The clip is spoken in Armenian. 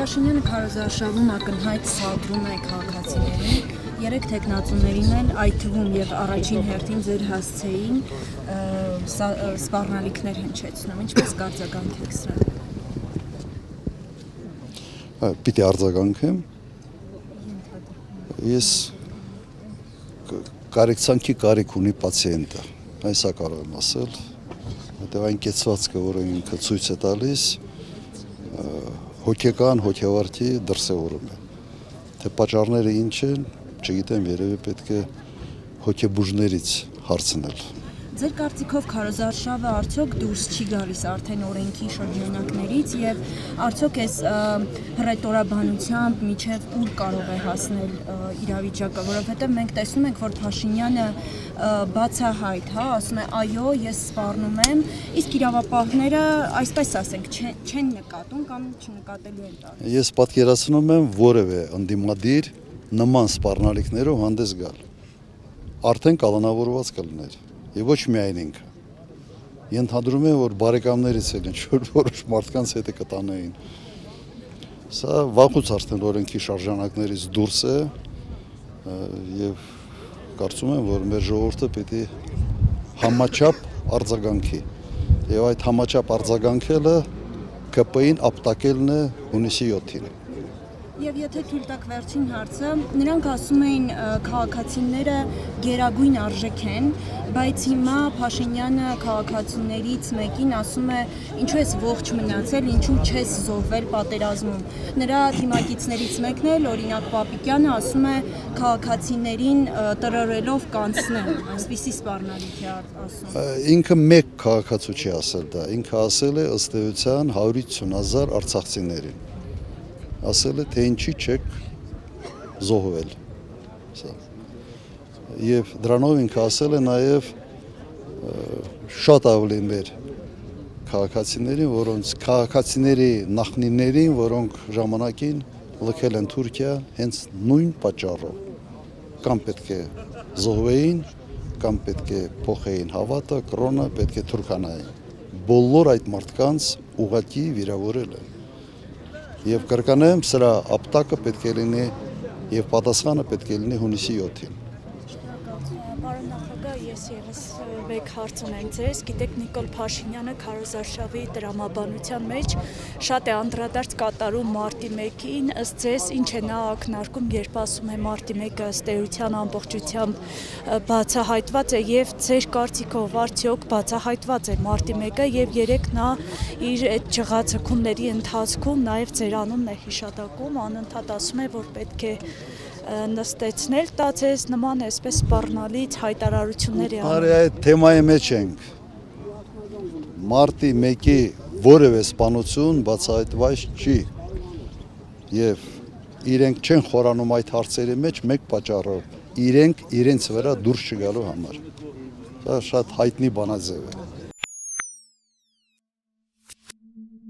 Փաշինյանը քարոզարշավում ակնհայտ սադրում է քաղաքացիներին, երեք թեկնածուներին էլ, այդ թվում եւ առաջին հերթին ձեր հասցեին սպառնալիքներ հնչեցնում, ինչպես կարձագանքեք սրան։ Պիտի արձագանքեմ, ես կարեկցանքի կարիք ունի պացիենտը, այսա կարող եմ ասել, հետև այն կեցվածքը, որը ինքը ցույց է տալիս, հոգեկան հոգեվարքի դրսևորում է, թե պատճառները ինչ են, չգիտեմ, երևի պետք է հոգեբուժներից հարցնել։ Ձեր կարծիքով քարոզարշավը արդյոք դուրս չի գալիս արդեն օրենքի շրջանակներից եւ արդյոք այս հռետորաբանությամբ միջև ուր կարող է հասնել իրավիճակը, որովհետեւ մենք տեսնում ենք, որ Փաշինյանը բացահայտ, ասում է այո, ես սպառնում եմ, իսկ իրավապահները, այսպես ասենք, չեն նկատում կամ չնկատելու են տալիս։ Ես պատկերացնում եմ որևէ ընդդիմադիր նման սպառնալիքներով հանդես գալ։ Արդեն կանոնավորված կլիներ։ Եվ ոչ միայն ինքը։ Ենթադրում եմ, որ բարեկամներից էլ ինչ-որ որոշ մարդկանց հետ կտանեին։ Սա վաղուց արդեն օրենքի շրջանակներից դուրս է եւ կարծում եմ, որ մեր ժողովուրդը պիտի համաչափ արձագանքի։ Եվ այդ համաչափ արձագանքելը ԿՊ-ին ապտակելն է հունիսի 7-ին։ Եվ եթե թույլ տաք վերջին հարցը, նրանք ասում էին քաղաքացիները գերագույն արժեք են, բայց հիմա Փաշինյանը քաղաքացիներից մեկին ասում է, ինչու ես ողջ մնացել, ինչու չես զոհվել պատերազմում։ Նրա թիմակիցներից մեկն էլ, օրինակ Պապիկյանը, ասում է քաղաքացիներին տրորելով կանցնեն, այսպիսի սպառնալիք է ասում։ Ինքը մեկ քաղաքացու չի ասել դա, ինքը ասել է ըստ էության 150,000 արցախցիներին։ Ասել է, թե ինչի չեք զոհվել։ Եվ դրանով ինքը ասել է նաև շատ ավելի մեր քաղաքացիներին, որոնց քաղաքացիների նախնիներին, որոնք ժամանակին լքել են Թուրքիա հենց նույն պատճառով։ Կամ պետք է զոհվեին, կամ պետք է փոխեին հավատը, կրոնը պետք է թուրքանային։ Բոլոր այդ մարդկանց ուղղակի վիրավորել են։ Եվ կրկանեմ, սրա ապտակը պետք է լինի եւ պատասխանը պետք է լինի հունիսի 7-ին։ Պարոն նախագահ, ես եւս մեկ հարց ունեմ ձեզ, գիտեք Նիկոլ Փաշինյանը քարոզարշավի տրամաբանության մեջ շատ է անդրադարձ կատարում մարտի 1-ին, ըստ ձեզ ինչ է նա ակնարկում, երբ ասում է մարտի 1-ը ըստ էության ամբողջությամբ բացահայտված է եւ ձեր կարծիքով արդյոք բացահայտված է մարտի 1-ը եւ երեք նա իր այդ ջղացքումների ընթացքում նաեւ ձեր անունն է հիշատակում, անընդհատ ասում է, որ պետք է նստեցնել տածես նման այսպես սպառնալից հայտարարություններ է անում։ Արի այդ թեմայի մեջ ենք։ Մարտի 1-ի որևէ սպանություն բացահայտված չի։ Եվ իրենք չեն խորանում այդ հարցերի մեջ մեկ պատճառով։ Իրենք իրենց վրա դուրս չգալու համար։ Դա շատ հայտնի բանաձև է։